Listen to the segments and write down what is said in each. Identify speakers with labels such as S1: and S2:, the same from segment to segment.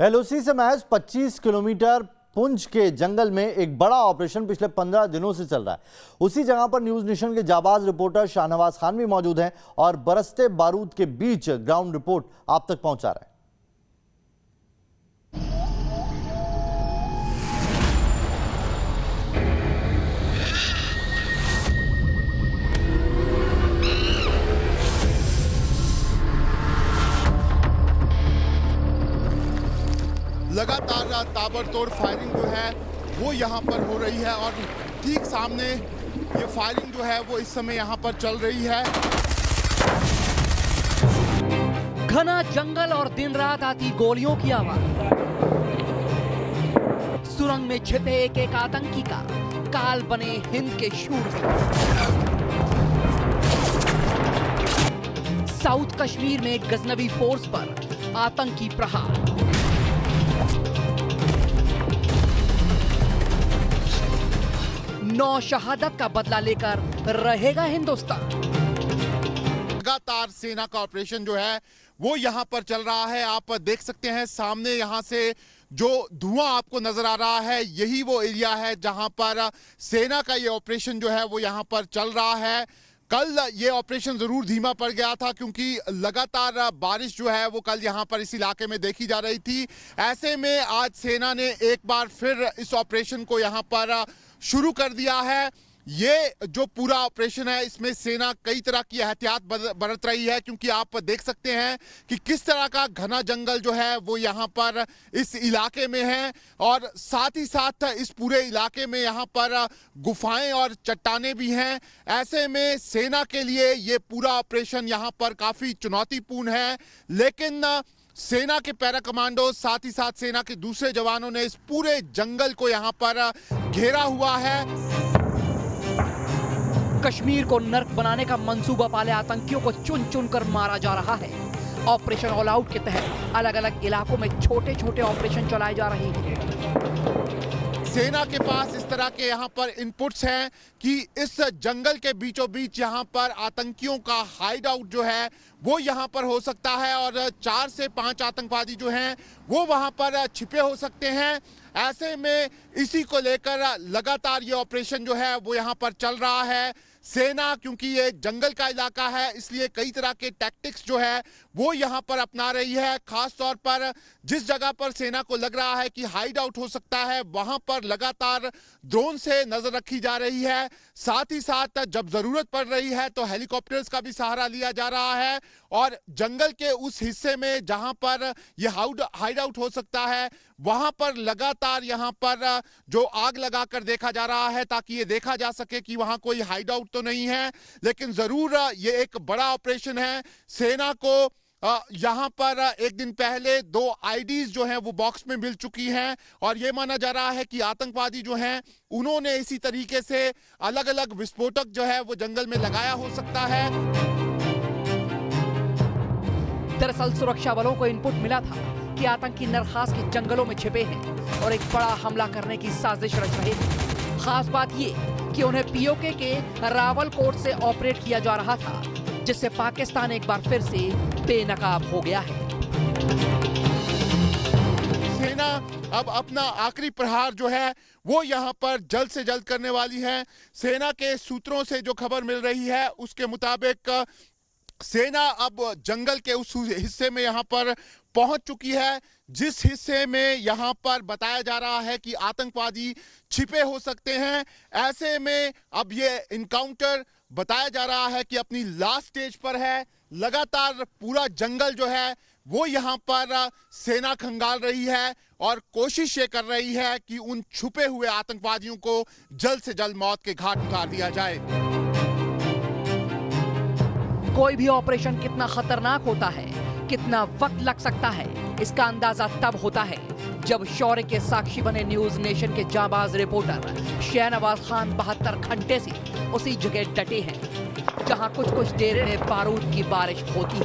S1: LOC से महज 25 kilometre Poonch के जंगल में एक बड़ा ऑपरेशन पिछले 15 दिनों से चल रहा है। उसी जगह पर न्यूज नेशन के जाबाज रिपोर्टर शाहनवाज खान भी मौजूद हैं और बरसते बारूद के बीच ग्राउंड रिपोर्ट आप तक पहुंचा रहे हैं।
S2: लगातार ताबड़तोड़ फायरिंग जो है वो यहाँ पर हो रही है और ठीक सामने ये फायरिंग जो है वो इस समय यहाँ पर चल रही है।
S3: घना जंगल और दिन रात आती गोलियों की आवाज, सुरंग में छिपे एक एक आतंकी का काल बने हिंद के शूरवीर। साउथ कश्मीर में गजनवी फोर्स पर आतंकी प्रहार। नौ शहादत का बदला लेकर रहेगा हिंदुस्तान।
S2: लगातार सेना का ऑपरेशन जो है वो यहाँ पर चल रहा है। आप देख सकते हैं सामने यहाँ से जो धुआं आपको नजर आ रहा है यही वो एरिया है जहाँ पर सेना का ये ऑपरेशन जो है वो यहाँ पर चल रहा है। कल ये ऑपरेशन जरूर धीमा पड़ गया था क्योंकि लगातार बारिश जो है वो कल यहाँ पर इस इलाके में देखी जा रही थी। ऐसे में आज सेना ने एक बार फिर इस ऑपरेशन को यहाँ पर शुरू कर दिया है। ये जो पूरा ऑपरेशन है इसमें सेना कई तरह की एहतियात बरत रही है क्योंकि आप देख सकते हैं कि किस तरह का घना जंगल जो है वो यहाँ पर इस इलाके में है और साथ ही साथ इस पूरे इलाके में यहाँ पर गुफाएं और चट्टानें भी हैं। ऐसे में सेना के लिए ये पूरा ऑपरेशन यहाँ पर काफ़ी चुनौतीपूर्ण है, लेकिन सेना के पैरा कमांडो साथ ही साथ सेना के दूसरे जवानों ने इस पूरे जंगल को यहाँ पर घेरा हुआ है।
S3: कश्मीर को नर्क बनाने का मंसूबा पाले आतंकियों को चुन चुन कर मारा जा रहा है। ऑपरेशन ऑल आउट के तहत अलग अलग इलाकों में छोटे छोटे ऑपरेशन चलाए जा रहे हैं।
S2: सेना के पास इस तरह के यहाँ पर इनपुट्स हैं कि इस जंगल के बीचों बीच यहाँ पर आतंकियों का हाइड आउट जो है वो यहाँ पर हो सकता है और 4 से 5 आतंकवादी जो हैं वो वहाँ पर छिपे हो सकते हैं। ऐसे में इसी को लेकर लगातार ये ऑपरेशन जो है वो यहाँ पर चल रहा है। सेना क्योंकि ये जंगल का इलाका है इसलिए कई तरह के टैक्टिक्स जो है वो यहाँ पर अपना रही है। खास तौर पर जिस जगह पर सेना को लग रहा है कि हाइड आउट हो सकता है वहाँ पर लगातार ड्रोन से नजर रखी जा रही है। साथ ही साथ जब जरूरत पड़ रही है तो हेलीकॉप्टर्स का भी सहारा लिया जा रहा है और जंगल के उस हिस्से में जहाँ पर यह हाइड आउट हो सकता है वहाँ पर लगातार यहाँ पर जो आग लगाकर देखा जा रहा है ताकि ये देखा जा सके कि वहाँ कोई हाइड आउट तो नहीं है। लेकिन जरूर ये एक बड़ा ऑपरेशन है। सेना को यहाँ पर एक दिन पहले 2 आईडीज जो हैं वो बॉक्स में मिल चुकी हैं और ये माना जा रहा है कि आतंकवादी जो हैं उन्होंने इसी तरीके से अलग अलग विस्फोटक जो है वो जंगल में लगाया हो सकता है।
S3: दरअसल सुरक्षा बलों को इनपुट मिला था कि आतंकी नरखास के जंगलों में छिपे हैं और एक बड़ा हमला करने की साजिश रच रहे थे। खास बात ये कि उन्हें पीओके के रावलकोट से ऑपरेट किया जा रहा था, जिससे पाकिस्तान एक बार फिर से बेनकाब हो गया है।
S2: सेना अब अपना आखिरी प्रहार जो है वो यहाँ पर जल्द से जल्द करने वाली है। सेना के सूत्रों से जो खबर मिल रही है उसके मुताबिक सेना अब जंगल के उस हिस्से में यहाँ पर पहुंच चुकी है जिस हिस्से में यहाँ पर बताया जा रहा है कि आतंकवादी छिपे हो सकते हैं। ऐसे में अब ये इनकाउंटर बताया जा रहा है कि अपनी लास्ट स्टेज पर है। लगातार पूरा जंगल जो है वो यहाँ पर सेना खंगाल रही है और कोशिश ये कर रही है कि उन छुपे हुए आतंकवादियों को जल्द से जल्द मौत के घाट उतार दिया जाए।
S3: कोई भी ऑपरेशन कितना खतरनाक होता है, कितना वक्त लग सकता है, इसका अंदाजा तब होता है जब शौर्य के साक्षी बने न्यूज नेशन के जाबाज रिपोर्टर शाहनवाज खान 72 घंटे से उसी जगह डटे हैं जहां कुछ कुछ देर में बारूद की बारिश होती है।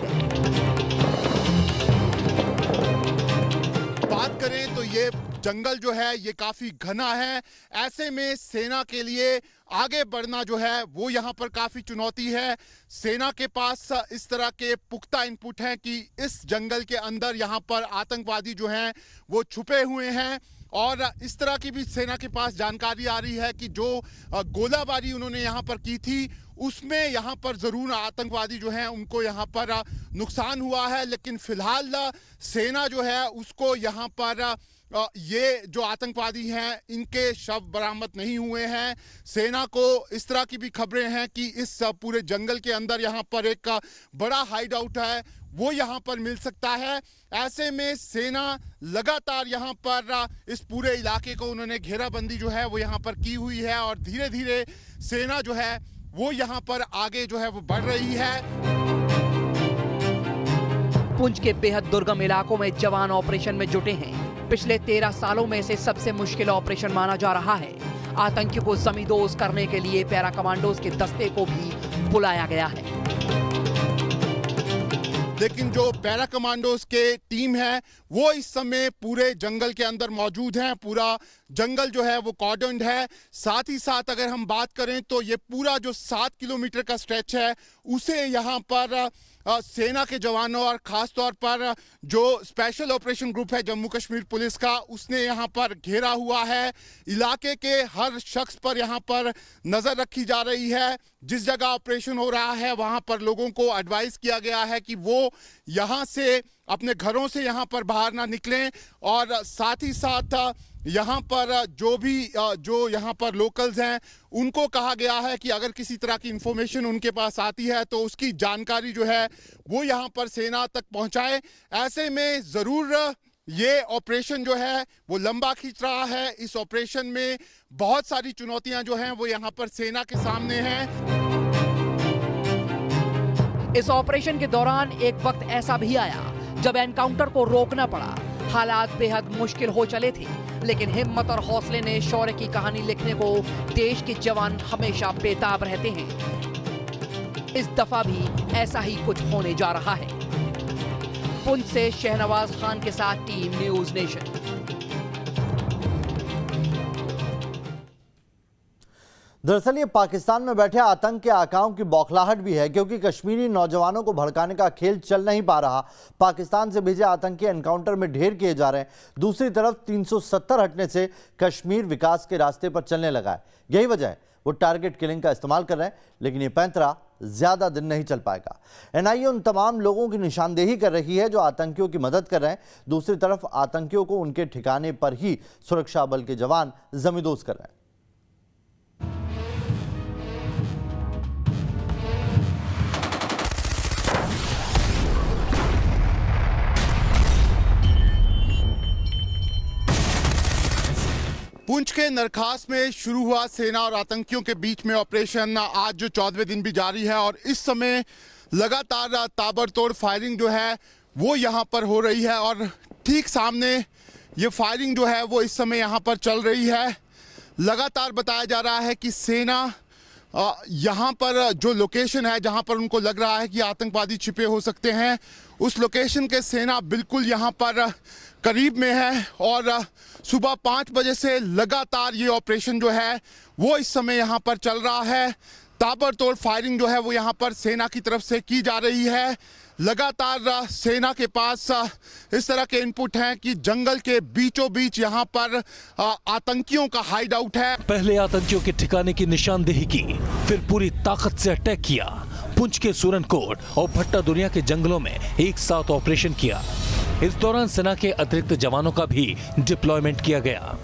S2: बात करें तो ये जंगल जो है ये काफी घना है। ऐसे में सेना के लिए आगे बढ़ना जो है वो यहाँ पर काफी चुनौती है। सेना के पास इस तरह के पुख्ता इनपुट हैं कि इस जंगल के अंदर यहाँ पर आतंकवादी जो हैं वो छुपे हुए हैं, और इस तरह की भी सेना के पास जानकारी आ रही है कि जो गोलाबारी उन्होंने यहाँ पर की थी उसमें यहाँ पर ज़रूर आतंकवादी जो हैं उनको यहाँ पर नुकसान हुआ है, लेकिन फिलहाल सेना जो है उसको यहाँ पर ये जो आतंकवादी हैं इनके शव बरामद नहीं हुए हैं। सेना को इस तरह की भी खबरें हैं कि इस पूरे जंगल के अंदर यहाँ पर एक बड़ा हाइड आउट है वो यहाँ पर मिल सकता है। ऐसे में सेना लगातार यहाँ पर इस पूरे इलाके को उन्होंने घेराबंदी जो है वो यहाँ पर की हुई है, और धीरे धीरे सेना जो है वो यहाँ पर आगे जो है वो बढ़ रही है।
S3: पुंछ के बेहद दुर्गम इलाकों में जवान ऑपरेशन में जुटे हैं। पिछले 13 सालों में से सबसे मुश्किल ऑपरेशन माना जा रहा है। आतंकियों को जमींदोज करने के लिए पैरा कमांडोज के दस्ते को भी बुलाया गया है,
S2: लेकिन जो पैरा कमांडोज के टीम है वो इस समय पूरे जंगल के अंदर मौजूद हैं। पूरा जंगल जो है वो कॉर्डन्ड है। साथ ही साथ अगर हम बात करें तो ये पूरा जो 7 किलोमीटर का स्ट्रेच है उसे यहाँ पर सेना के जवानों और ख़ास तौर पर जो स्पेशल ऑपरेशन ग्रुप है जम्मू कश्मीर पुलिस का उसने यहाँ पर घेरा हुआ है। इलाके के हर शख्स पर यहाँ पर नज़र रखी जा रही है। जिस जगह ऑपरेशन हो रहा है वहाँ पर लोगों को एडवाइस किया गया है कि वो यहाँ से अपने घरों से यहाँ पर बाहर ना निकलें, और साथ ही साथ यहाँ पर जो यहाँ पर लोकल्स हैं उनको कहा गया है कि अगर किसी तरह की इंफॉर्मेशन उनके पास आती है तो उसकी जानकारी जो है वो यहाँ पर सेना तक पहुँचाए। ऐसे में ज़रूर ये ऑपरेशन जो है वो लंबा खींच रहा है। इस ऑपरेशन में बहुत सारी चुनौतियां जो हैं वो यहाँ पर सेना के सामने हैं।
S3: इस ऑपरेशन के दौरान एक वक्त ऐसा भी आया जब एनकाउंटर को रोकना पड़ा। हालात बेहद मुश्किल हो चले थे, लेकिन हिम्मत और हौसले ने शौर्य की कहानी लिखने को देश के जवान हमेशा बेताब रहते हैं। इस दफा भी ऐसा ही कुछ होने जा रहा है। पुंछ से शहनवाज खान के साथ टीम न्यूज नेशन।
S1: दरअसल ये पाकिस्तान में बैठे आतंक के आकाओं की बौखलाहट भी है, क्योंकि कश्मीरी नौजवानों को भड़काने का खेल चल नहीं पा रहा। पाकिस्तान से भेजे आतंकी एनकाउंटर में ढेर किए जा रहे हैं। दूसरी तरफ 370 हटने से कश्मीर विकास के रास्ते पर चलने लगा है। यही वजह है वो टारगेट किलिंग का इस्तेमाल कर रहे हैं, लेकिन ये पैंतरा ज्यादा दिन नहीं चल पाएगा। एनआईए उन तमाम लोगों की निशानदेही कर रही है जो आतंकियों की मदद कर रहे हैं। दूसरी तरफ आतंकियों को उनके ठिकाने पर ही सुरक्षा बल के जवान जमींदोज कर रहे हैं।
S2: पुंछ के नरखास में शुरू हुआ सेना और आतंकियों के बीच में ऑपरेशन आज जो 14वें दिन भी जारी है, और इस समय लगातार ताबड़तोड़ फायरिंग जो है वो यहाँ पर हो रही है, और ठीक सामने ये फायरिंग जो है वो इस समय यहाँ पर चल रही है। लगातार बताया जा रहा है कि सेना यहाँ पर जो लोकेशन है जहाँ पर उनको लग रहा है कि आतंकवादी छिपे हो सकते हैं, उस लोकेशन के सेना बिल्कुल यहाँ पर करीब में है, और सुबह 5 बजे से लगातार ये ऑपरेशन जो है वो इस समय यहाँ पर चल रहा है। ताबड़तोड़ फायरिंग जो है वो यहाँ पर सेना की तरफ से की जा रही है। लगातार सेना के पास इस तरह के इनपुट हैं कि जंगल के बीचों बीच यहाँ पर आतंकियों का हाइड आउट है।
S4: पहले आतंकियों के ठिकाने की निशानदेही की, फिर पूरी ताकत से अटैक किया। पुंछ के सूरनकोट और भट्टा दुनिया के जंगलों में एक साथ ऑपरेशन किया। इस दौरान सेना के अतिरिक्त जवानों का भी डिप्लॉयमेंट किया गया।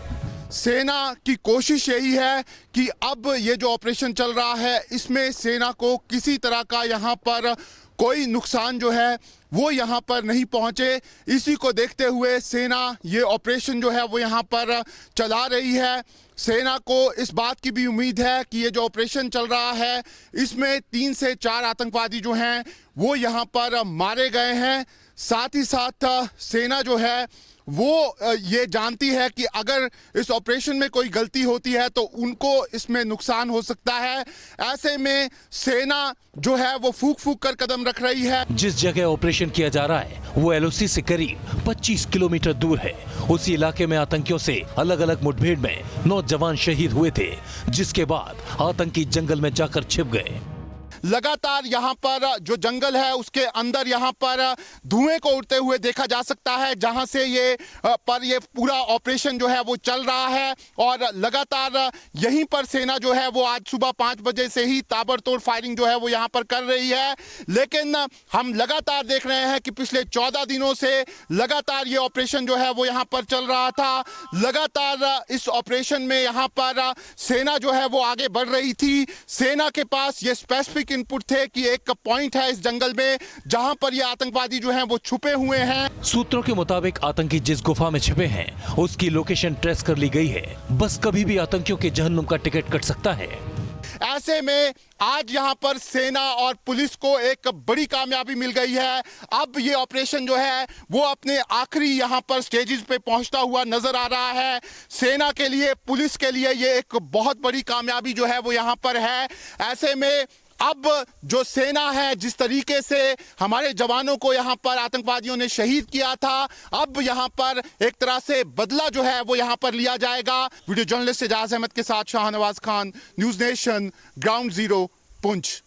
S2: सेना की कोशिश यही है कि अब ये जो ऑपरेशन चल रहा है इसमें सेना को किसी तरह का यहाँ पर कोई नुकसान जो है वो यहाँ पर नहीं पहुँचे। इसी को देखते हुए सेना ये ऑपरेशन जो है वो यहाँ पर चला रही है। सेना को इस बात की भी उम्मीद है कि ये जो ऑपरेशन चल रहा है इसमें 3 से 4 आतंकवादी जो हैं वो यहाँ पर मारे गए हैं। साथ ही साथ सेना जो है वो ये जानती है कि अगर इस ऑपरेशन में कोई गलती होती है तो उनको इसमें नुकसान हो सकता है। ऐसे में सेना जो है वो फूक फूक कर कदम रख रही है।
S4: जिस जगह ऑपरेशन किया जा रहा है वो एलओसी से करीब 25 किलोमीटर दूर है। उसी इलाके में आतंकियों से अलग अलग मुठभेड़ में 9 जवान शहीद हुए थे, जिसके बाद आतंकी जंगल में जाकर छिप गए।
S2: लगातार यहाँ पर जो जंगल है उसके अंदर यहाँ पर धुएं को उड़ते हुए देखा जा सकता है, जहां से ये पूरा ऑपरेशन जो है वो चल रहा है। और लगातार यहीं पर सेना जो है वो आज सुबह 5 बजे से ही ताबड़तोड़ फायरिंग जो है वो यहाँ पर कर रही है। लेकिन हम लगातार देख रहे हैं कि पिछले 14 दिनों से लगातार ये ऑपरेशन जो है वो यहाँ पर चल रहा था। लगातार इस ऑपरेशन में यहाँ पर सेना जो है वो आगे बढ़ रही थी। सेना के पास ये स्पेसिफिक इनपुट थे कि एक पॉइंट है इस जंगल में जहां पर ये आतंकवादी जो हैं वो छुपे हुए हैं।
S4: सूत्रों के मुताबिक आतंकी जिस गुफा में छिपे हैं उसकी लोकेशन ट्रेस कर ली गई है। बस कभी भी आतंकियों के जहन्नुम का टिकट कट सकता है।
S2: ऐसे में आज यहां पर सेना और पुलिस को एक बड़ी कामयाबी मिल गई है। अब ये ऑपरेशन जो है वो अपने आखिरी यहां पर स्टेजेस पे पहुंचता हुआ नजर आ रहा है। सेना के लिए, पुलिस के लिए ये एक बहुत बड़ी कामयाबी जो है वो यहां पर है। ऐसे में अब जो सेना है, जिस तरीके से हमारे जवानों को यहाँ पर आतंकवादियों ने शहीद किया था, अब यहाँ पर एक तरह से बदला जो है वो यहाँ पर लिया जाएगा। वीडियो जर्नलिस्ट एजाज अहमद के साथ Shahnawaz Khan, news nation, ground zero, Poonch.